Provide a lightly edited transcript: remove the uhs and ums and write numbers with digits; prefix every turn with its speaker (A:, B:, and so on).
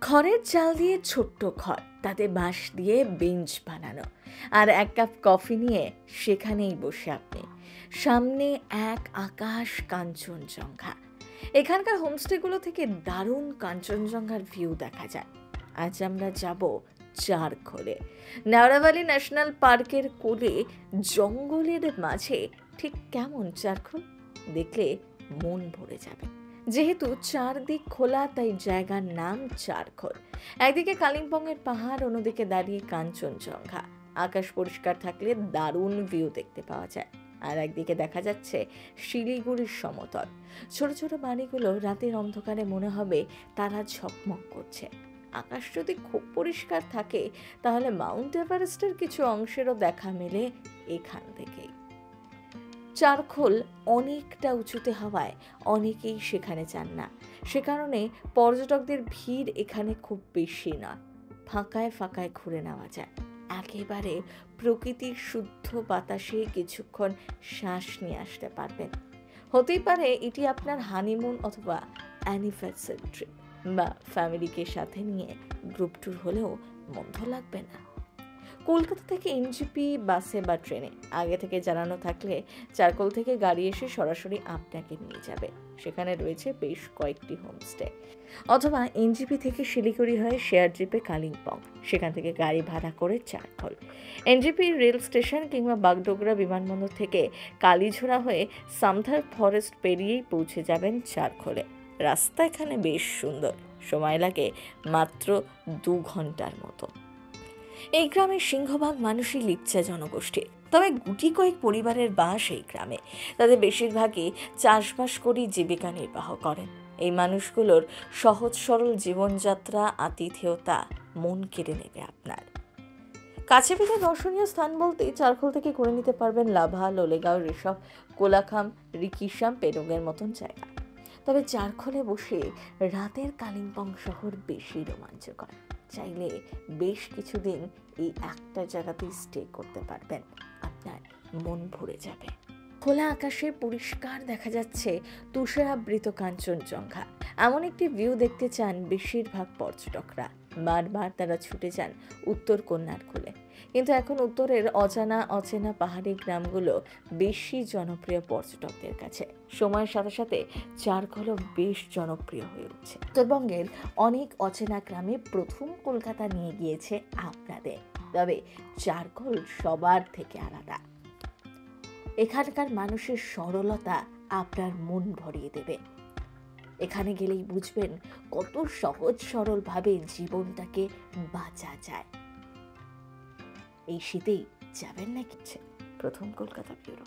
A: খড়ের চাল দিয়ে ছোট্ট ঘর, তাতে বাঁশ দিয়ে বেঞ্চ বানানো, আর এক কাপ কফি নিয়ে সেখানেই বসে আপনি। সামনে এক আকাশ কাঞ্চনজঙ্ঘা। এখানকার হোমস্টেগুলো থেকে দারুণ কাঞ্চনজঙ্ঘার ভিউ দেখা যায়। আজ আমরা যাব চারখোলে। নাওড়াভালি ন্যাশনাল পার্কের কোলে জঙ্গলের মাঝে ঠিক কেমন চারখোল, দেখলে মন ভরে যাবে। যেহেতু চারদিক খোলা, তাই জায়গার নাম চারখোল। একদিকে কালিম্পংয়ের পাহাড়, অন্যদিকে দাঁড়িয়ে কাঞ্চনজঙ্ঘা। আকাশ পরিষ্কার থাকলে দারুণ ভিউ দেখতে পাওয়া যায়। আর একদিকে দেখা যাচ্ছে শিলিগুড়ির সমতল। ছোট ছোট বাড়িগুলো রাতের অন্ধকারে মনে হবে তারা ঝকমক করছে। আকাশ যদি খুব পরিষ্কার থাকে তাহলে মাউন্ট এভারেস্টের কিছু অংশেরও দেখা মেলে এখান থেকেই। চারখোল অনেকটা উঁচুতে হওয়ায় অনেকেই সেখানে যান না। সে কারণে পর্যটকদের ভিড় এখানে খুব বেশি নয়। ফাঁকায় ফাঁকায় ঘুরে নেওয়া যায়। একেবারে প্রকৃতির শুদ্ধ বাতাসে কিছুক্ষণ শ্বাস নিয়ে আসতে পারবেন। হতেই পারে এটি আপনার হানিমুন অথবা অ্যানিভার্সারি ট্রিপ, বা ফ্যামিলিকে সাথে নিয়ে গ্রুপ ট্যুর হলেও মন্দ লাগবে না। কলকাতা থেকে এনজিপি বাসে বা ট্রেনে আগে থেকে জানানো থাকলে চারকোল থেকে গাড়ি এসে সরাসরি আপনাকে নিয়ে যাবে। সেখানে রয়েছে বেশ কয়েকটি হোমস্টে। অথবা এনজিপি থেকে শিলিগুড়ি হয়ে শেয়ার ট্রিপে কালিম্পং, সেখান থেকে গাড়ি ভাড়া করে চারখোল। এনজিপি রেল স্টেশন কিংবা বাগডোগরা বিমানবন্দর থেকে কালীঝোড়া হয়ে সামথার ফরেস্ট পেরিয়েই পৌঁছে যাবেন চারখোলে। রাস্তা এখানে বেশ সুন্দর, সময় লাগে মাত্র 2 ঘন্টার মতো। এই গ্রামের সিংহভাগ মানুষই লিপচা জনগোষ্ঠী, তবে গুটি কয়েক পরিবারের বাস এই গ্রামে। তাদের বেশিরভাগই চাষবাস করেই জীবিকা নির্বাহ করেন। এই মানুষগুলোর সহজ সরল জীবনযাত্রা, আতিথেয়তা মন কেড়ে নেবে আপনার। কাছে পিঠে দর্শনীয় স্থান বলতে চারখোল থেকে করে নিতে পারবেন লাভা, লোলেগাঁও, ঋষভ, কোলাখাম, রিকিশাম, পেডুংয়ের মতন জায়গা। তবে চারখোলে বসে রাতের কালিম্পং শহর বেশি রোমাঞ্চকর। চাইলে বেশ কিছুদিন এই একটা জায়গাতেই স্টে করতে পারবেন, আপনার মন ভরে যাবে। খোলা আকাশে পরিষ্কার দেখা যাচ্ছে তুষারাবৃত কাঞ্চনজঙ্ঘা। এমন একটি ভিউ দেখতে চান বেশিরভাগ পর্যটকরা। বারবার তারা ছুটে যান উত্তর কন্যারখোলে। কিন্তু এখন উত্তরের অচেনা পাহাড়ি গ্রামগুলো বেশি জনপ্রিয় পর্যটকদের কাছে। সময়ের সাথে সাথে চারখোলও বেশ জনপ্রিয় হয়ে উঠছে। উত্তরবঙ্গের অনেক অচেনা গ্রামে প্রথম কলকাতা নিয়ে গিয়েছে আপনাদের। তবে চারখোল সবার থেকে আলাদা। এখানকার মানুষের সরলতা আপনার মন ভরিয়ে দেবে। এখানে গেলেই বুঝবেন কত সহজ সরল ভাবে জীবনটাকে বাঁচা যায়। এই শীতেই যাবেন না কিচ্ছে প্রথম কলকাতা ব্যুরো।